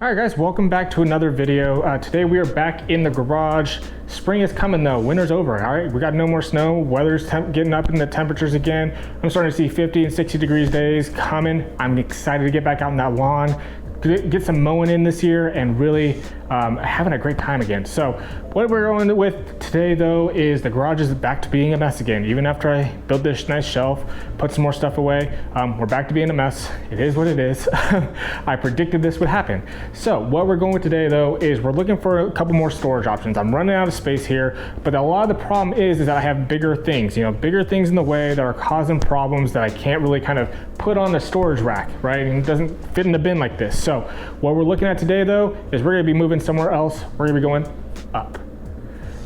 All right guys, welcome back to another video. Today we are back in the garage. Spring is coming though, winter's over, all right? We got no more snow, weather's getting up in the temperatures again. I'm starting to see 50 and 60 degrees days coming. I'm excited to get back out on that lawn, get some mowing in this year and really having a great time again. So what we're going with today though is the garage is back to being a mess again. Even after I built this nice shelf, put some more stuff away, we're back to being a mess. It is what it is. I predicted this would happen. So what we're going with today though is we're looking for a couple more storage options. I'm running out of space here, but a lot of the problem is that I have bigger things, bigger things in the way that are causing problems that I can't really kind of put on the storage rack, right? And it doesn't fit in the bin like this. So what we're looking at today though is we're gonna be moving somewhere else. We're gonna be going up.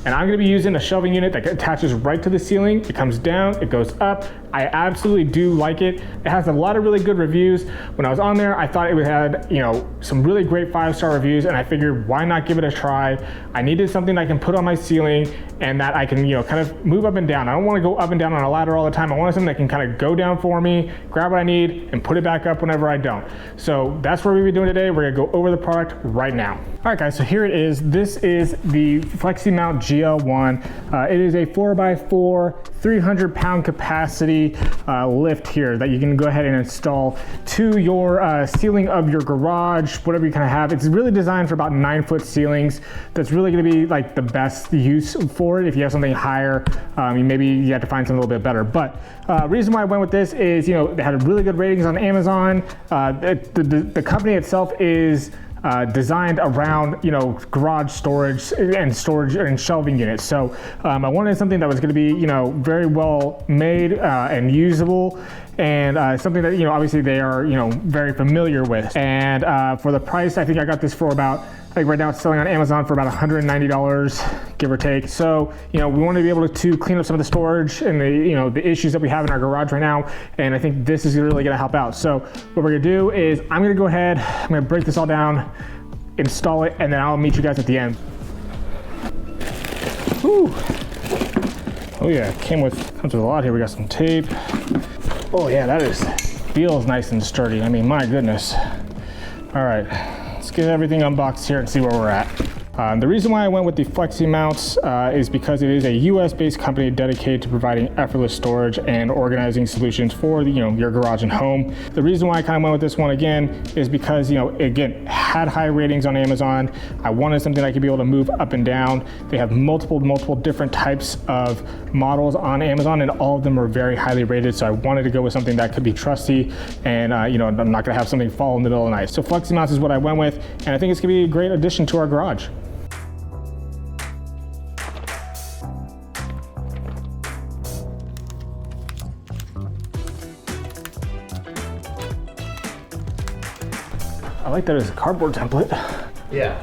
And I'm gonna be using a shelving unit that attaches right to the ceiling. It comes down, it goes up. I absolutely do like it. It has a lot of really good reviews. When I was on there, I thought it had, some really great 5-star reviews, and I figured why not give it a try? I needed something I can put on my ceiling and that I can, kind of move up and down. I don't wanna go up and down on a ladder all the time. I want something that can kind of go down for me, grab what I need, and put it back up whenever I don't. So that's what we're gonna be doing today. We're gonna go over the product right now. All right guys, so here it is. This is the FLEXIMOUNT GL1. It is a 4x4, 300-pound capacity lift here that you can go ahead and install to your ceiling of your garage, whatever you kind of have. It's really designed for about 9-foot ceilings. That's really going to be like the best use for it. If you have something higher, maybe you have to find something a little bit better. But reason why I went with this is, they had really good ratings on Amazon. The company itself is designed around garage storage and shelving units. So I wanted something that was going to be very well made and usable, and something that obviously they are very familiar with. And for the price, I think I got this for about, right now it's selling on Amazon for about $190, give or take. So, we want to be able to clean up some of the storage and the issues that we have in our garage right now. And I think this is really going to help out. So what we're going to do is I'm going to go ahead, I'm going to break this all down, install it, and then I'll meet you guys at the end. Whew. Oh yeah, comes with a lot here. We got some tape. Oh yeah, feels nice and sturdy. I mean, my goodness. All right. Let's get everything unboxed here and see where we're at. The reason why I went with the FLEXIMOUNTS is because it is a US-based company dedicated to providing effortless storage and organizing solutions for your garage and home. The reason why I kind of went with this one again is because again, had high ratings on Amazon. I wanted something I could be able to move up and down. They have multiple different types of models on Amazon, and all of them are very highly rated. So I wanted to go with something that could be trusty, and I'm not gonna have something fall in the middle of the night. So FLEXIMOUNTS is what I went with, and I think it's gonna be a great addition to our garage. I like that as a cardboard template. Yeah.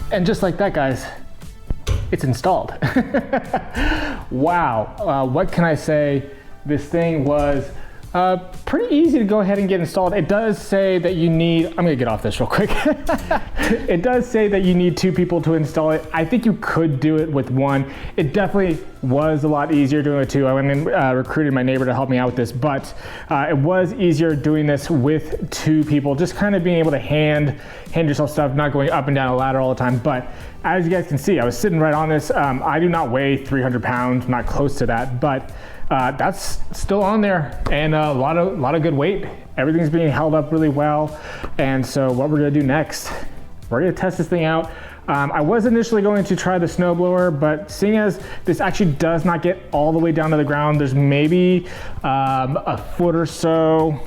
And just like that, guys, it's installed. Wow, what can I say? This thing was Pretty easy to go ahead and get installed. It does say that you need, I'm gonna get off this real quick. It does say that you need 2 people to install it. I think you could do it with 1. It definitely was a lot easier doing it 2. I went and recruited my neighbor to help me out with this, but it was easier doing this with 2 people, just kind of being able to hand yourself stuff, not going up and down a ladder all the time. But as you guys can see, I was sitting right on this. I do not weigh 300 pounds, not close to that, but that's still on there, and a lot of good weight. Everything's being held up really well. And so what we're gonna do next, we're gonna test this thing out. I was initially going to try the snowblower, but seeing as this actually does not get all the way down to the ground, there's maybe a foot or so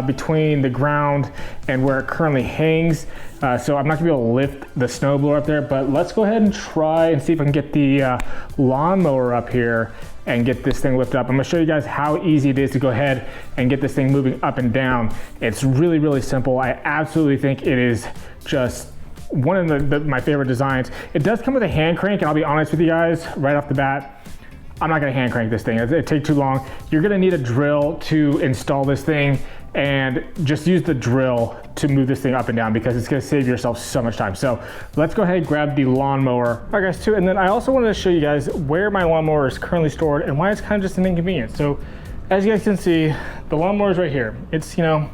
between the ground and where it currently hangs. So I'm not gonna be able to lift the snowblower up there, but let's go ahead and try and see if I can get the lawnmower up here and get this thing lifted up. I'm gonna show you guys how easy it is to go ahead and get this thing moving up and down. It's really, really simple. I absolutely think it is just one of my favorite designs. It does come with a hand crank, and I'll be honest with you guys right off the bat, I'm not gonna hand crank this thing. It'd take too long. You're gonna need a drill to install this thing, and just use the drill to move this thing up and down because it's gonna save yourself so much time. So let's go ahead and grab the lawnmower. All right guys, too, and then I also wanted to show you guys where my lawnmower is currently stored and why it's kind of just an inconvenience. So as you guys can see, the lawnmower is right here. It's, you know,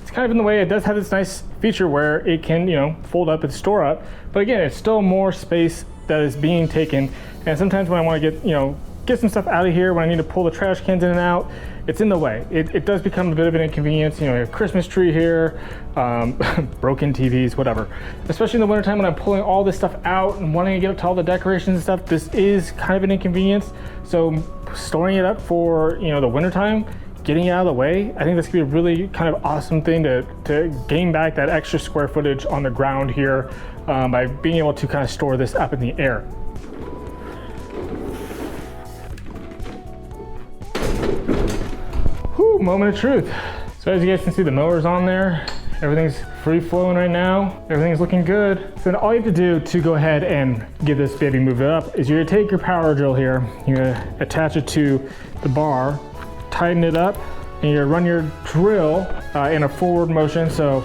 it's kind of in the way. It does have this nice feature where it can, you know, fold up and store up. But again, it's still more space that is being taken. And sometimes when I want to get, you know, get some stuff out of here, when I need to pull the trash cans in and out, it's in the way. It does become a bit of an inconvenience. You know, you have a Christmas tree here, broken TVs, whatever. Especially in the wintertime when I'm pulling all this stuff out and wanting to get up to all the decorations and stuff, this is kind of an inconvenience. So storing it up for, you know, the wintertime, getting it out of the way, I think that's gonna be a really kind of awesome thing to gain back that extra square footage on the ground here by being able to kind of store this up in the air. Whew, moment of truth. So as you guys can see, the mower's on there. Everything's free flowing right now. Everything's looking good. So all you have to do to go ahead and get this baby moved up is you're gonna take your power drill here, you're gonna attach it to the bar, tighten it up, and you're gonna run your drill in a forward motion. So,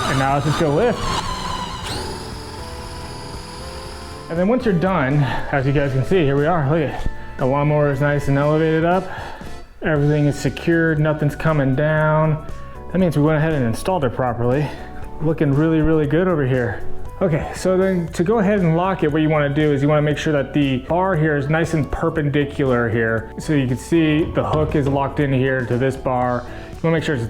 and now it's just gonna lift. And then once you're done, as you guys can see, here we are, look at it. The lawnmower is nice and elevated up. Everything is secured, nothing's coming down. That means we went ahead and installed it properly. Looking really, really good over here. Okay, so then to go ahead and lock it, what you wanna do is you wanna make sure that the bar here is nice and perpendicular here. So you can see the hook is locked in here to this bar. You wanna make sure it's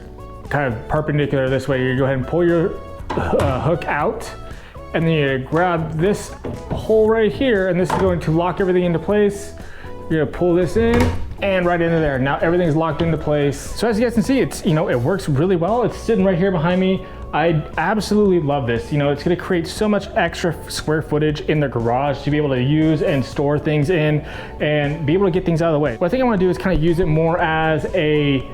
kind of perpendicular this way. You go ahead and pull your hook out, and then you grab this hole right here, and this is going to lock everything into place. You're gonna pull this in, and right into there. Now everything's locked into place. So as you guys can see, it's, you know, it works really well. It's sitting right here behind me. I absolutely love this. You know, it's gonna create so much extra square footage in the garage to be able to use and store things in and be able to get things out of the way. What I think I wanna do is kind of use it more as a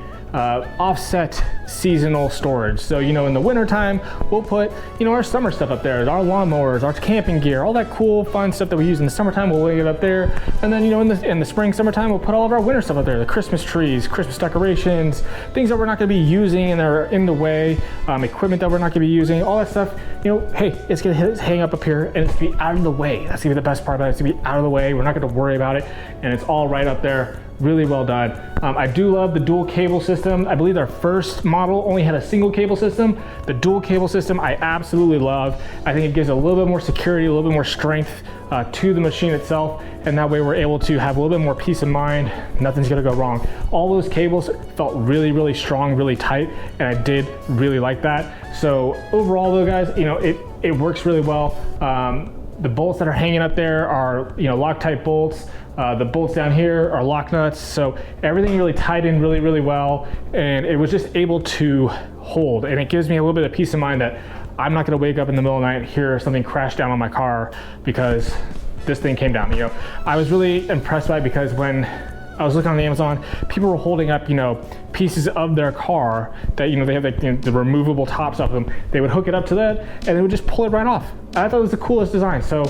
offset seasonal storage. So, you know, in the wintertime, we'll put, you know, our summer stuff up there, our lawnmowers, our camping gear, all that cool, fun stuff that we use in the summertime, we'll lay it up there. And then, you know, in the spring, summertime, we'll put all of our winter stuff up there, the Christmas trees, Christmas decorations, things that we're not gonna be using and are in the way, equipment that we're not gonna be using, all that stuff, you know, hey, it's gonna hang up here and it's gonna be out of the way. That's gonna be the best part about it. It's gonna be out of the way. We're not gonna worry about it. And it's all right up there. Really well done. I do love the dual cable system. I believe their first model only had a single cable system. The dual cable system I absolutely love. I think it gives a little bit more security, a little bit more strength to the machine itself, and that way we're able to have a little bit more peace of mind. Nothing's gonna go wrong. All those cables felt really, really strong, really tight, and I did really like that. So overall though, guys, you know, it works really well. The bolts that are hanging up there are, you know, Loctite bolts. The bolts down here are lock nuts. So everything really tied in really, really well. And it was just able to hold. And it gives me a little bit of peace of mind that I'm not gonna wake up in the middle of the night and hear something crash down on my car because this thing came down. You know, I was really impressed by it because when I was looking on Amazon, people were holding up, you know, pieces of their car that, you know, they have like, you know, the removable tops of them. They would hook it up to that and they would just pull it right off. I thought it was the coolest design. So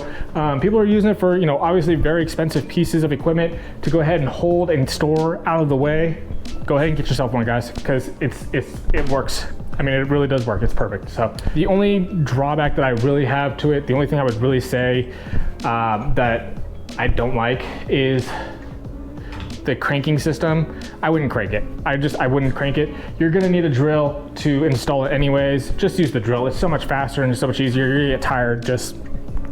people are using it for, you know, obviously very expensive pieces of equipment to go ahead and hold and store out of the way. go ahead and get yourself one, guys, because it works. I mean, it really does work. It's perfect. So the only drawback that I really have to it, the only thing I would really say that I don't like is the cranking system. I wouldn't crank it. I wouldn't crank it. You're gonna need a drill to install it anyways. Just use the drill. It's so much faster and so much easier. You're gonna get tired just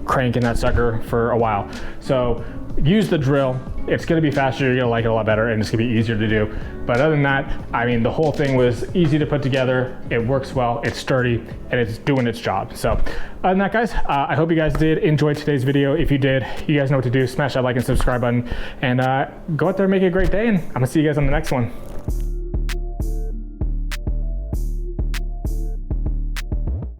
cranking that sucker for a while. So use the drill. It's gonna be faster, you're gonna like it a lot better, and it's gonna be easier to do. But other than that, I mean, the whole thing was easy to put together. It works well, it's sturdy, and it's doing its job. So other than that, guys, I hope you guys did enjoy today's video. If you did, you guys know what to do. Smash that like and subscribe button, and go out there and make it a great day, and I'm gonna see you guys on the next one.